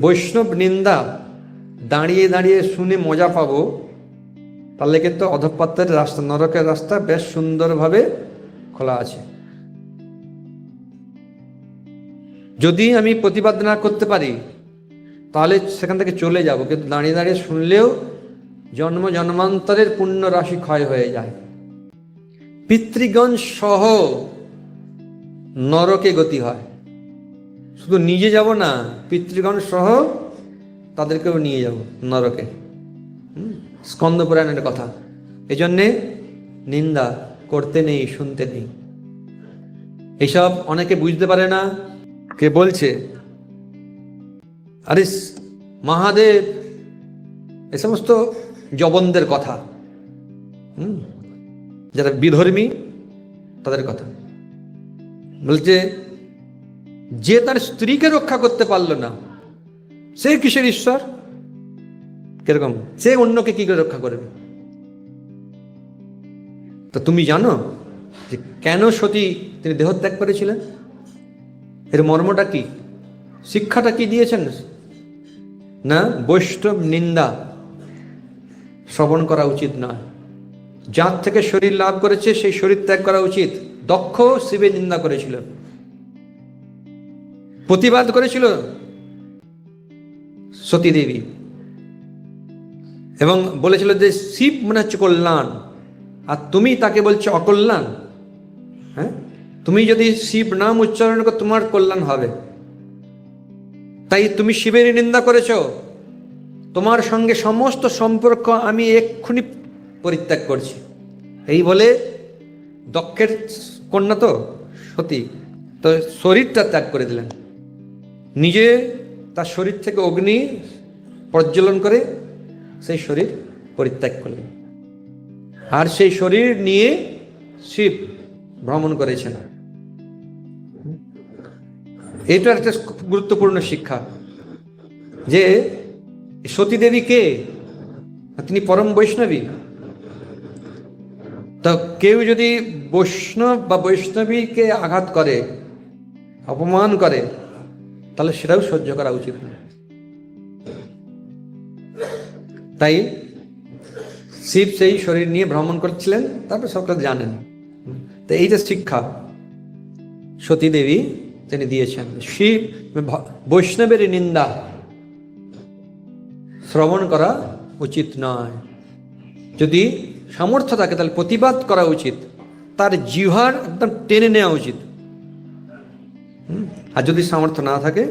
বৈষ্ণব নিন্দা দাঁড়িয়ে দাঁড়িয়ে শুনে মজা পাবো, তাহলে কিন্তু অধঃপতনের রাস্তা, নরকের রাস্তা বেশ সুন্দরভাবে খোলা আছে। যদি আমি প্রতিবাদ না করতে পারি তাহলে সেখান থেকে চলে যাব, কিন্তু দাঁড়িয়ে দাঁড়িয়ে শুনলেও জন্ম জন্মান্তরের পুণ্য রাশি ক্ষয় হয়ে যায়। পিতৃগণ সহ নরকে গতি হয়। শুধু নিজে যাব না, পিতৃগণ সহ তাদেরকেও নিয়ে যাব নরকে। স্কন্দ পুরাণের কথা। এই জন্যে নিন্দা করতে নেই, শুনতে নেই। এইসব অনেকে বুঝতে পারে না। কে বলছে আরে মহাদেব, এ সমস্ত জবনদের কথা, যারা বিধর্মী তাদের কথা বলছে। যে তার স্ত্রীকে রক্ষা করতে পারলো না, সে কিসের ঈশ্বর? কিরকম সে অন্যকে কি করে রক্ষা করবে? তো তুমি জানো যে কেন সতী তিনি দেহত্যাগ করেছিলেন? এর মর্মটা কি, শিক্ষাটা কি দিয়েছেন? না, বৈষ্ণব নিন্দা শ্রবণ করা উচিত নয়। যার থেকে শরীর লাভ করেছে সেই শরীর ত্যাগ করা উচিত। দক্ষ শিবের নিন্দা করেছিল, প্রতিবাদ করেছিল সতী দেবী, এবং বলেছিল যে শিব মনে হচ্ছে কল্যাণ, আর তুমি তাকে বলছো অকল্যাণ। হ্যাঁ, তুমি যদি শিব নাম উচ্চারণ করো তোমার কল্যাণ হবে, তাই তুমি শিবের নিন্দা করেছো। তোমার সঙ্গে সমস্ত সম্পর্ক আমি এক্ষুনি পরিত্যাগ করছি। এই বলে দক্ষের কন্যা তো সতী, তো শরীরটা ত্যাগ করে দিলেন। নিজে তার শরীর থেকে অগ্নি প্রজ্বলন করে সেই শরীর পরিত্যাগ করলেন, আর সেই শরীর নিয়ে শিব ভ্রমণ করেছেন। এটা একটা গুরুত্বপূর্ণ শিক্ষা যে সতী দেবী কে? তিনি পরম বৈষ্ণবী। তো কেউ যদি বৈষ্ণব বা বৈষ্ণবীকে আঘাত করে, অপমান করে, তাহলে সেটাও সহ্য করা উচিত না। তাই শিব সেই শরীর নিয়ে ভ্রমণ করছিলেন, তারপর সবটা জানেন। তো এই যে শিক্ষা সতী দেবী তিনি দিয়েছেন, শিব বৈষ্ণবের নিন্দা শ্রবণ করা উচিত নয়। যদি সামর্থ্য থাকে তাহলে প্রতিবাদ করা উচিত, তার জিহ্বার একদম টেনে নেওয়া উচিত। আর যদি সামর্থ্য না থাকে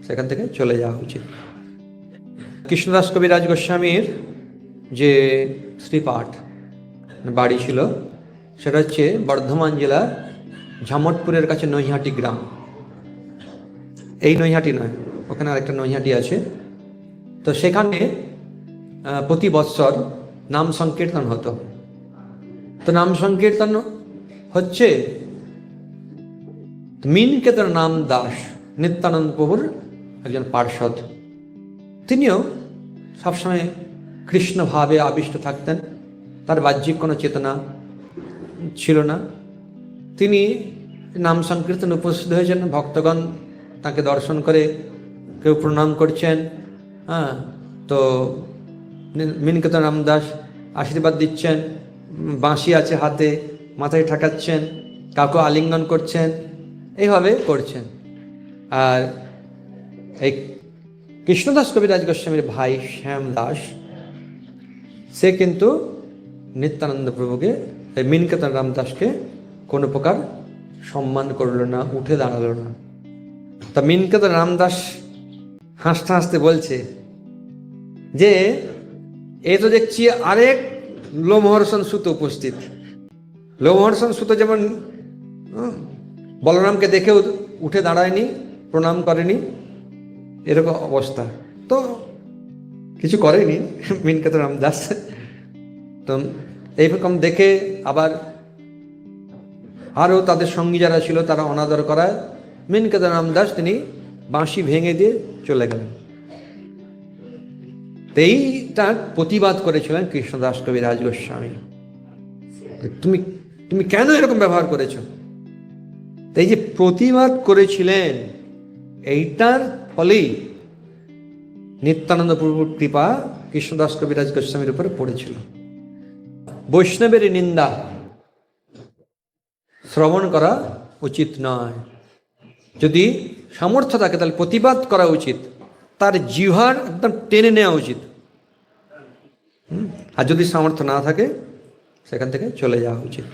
সেখান থেকে চলে যাওয়া উচিত। কৃষ্ণদাস কবিরাজ গোস্বামীর যে শ্রীপাঠ বাড়ি ছিল সেটা হচ্ছে বর্ধমান জেলার ঝামটপুরের কাছে নৈহাটি গ্রাম। এই নৈহাটি নয়, ওখানে আরেকটা নৈহাটি আছে। তো সেখানে প্রতি বৎসর নাম সংকীর্তন হতো। তো নাম সংকীর্তন হচ্ছে মিনকেতন নাম দাস, নিত্যানন্দ প্রভুর একজন পার্ষদ। তিনিও সবসময় কৃষ্ণ ভাবে আবিষ্ট থাকতেন, তার বাহ্যিক কোনো চেতনা ছিল না। তিনি নাম সংকীর্তন উপস্থিত হয়েছেন, ভক্তগণ তাকে দর্শন করে কেউ প্রণাম করছেন। হ্যাঁ, তো মিনকেতন রামদাস আশীর্বাদ দিচ্ছেন, বাঁশি আছে হাতে, মাথায় ঠাকাচ্ছেন, কাউকে আলিঙ্গন করছেন, এইভাবে করছেন। আর এই কৃষ্ণদাস কবিরাজ গোস্বামীর ভাই শ্যাম দাস, সে কিন্তু নিত্যানন্দ প্রভুকে, এই মিনকেতন রামদাসকে কোনো প্রকার সম্মান করলো না, উঠে দাঁড়ালো না। তা মিনকেতন রামদাস হাসতে হাসতে বলছে যে এ তো দেখছি আরেক লোমহর্ষণ সুত উপস্থিত। লোমহর্ষণ সুত যেমন বলরামকে দেখেও উঠে দাঁড়ায়নি, প্রণাম করেনি, এরকম অবস্থা। তো কিছু করেনি মিনকেতন রামদাস। তো এইরকম দেখে আবার আরও তাদের সঙ্গী যারা ছিল তারা অনাদর করায় মিনকেতন রামদাস তিনি বাঁশি ভেঙে দিয়ে চলে গেলেন। এইটা প্রতিবাদ করেছিলেন কৃষ্ণদাস কবিরাজ গোস্বামী, তুমি তুমি কেন এরকম ব্যবহার করেছ? এই যে প্রতিবাদ করেছিলেন, এইটার ফলেই নিত্যানন্দ প্রভুর কৃপা কৃষ্ণদাস কবিরাজ গোস্বামীর উপরে পড়েছিল। বৈষ্ণবের নিন্দা শ্রবণ করা উচিত নয়। যদি সামর্থ্য থাকে তাহলে প্রতিবাদ করা উচিত, তার জিহ্বার একদম টেনে নেওয়া উচিত। আর যদি সামর্থ্য না থাকে সেখান থেকে চলে যাওয়া উচিত।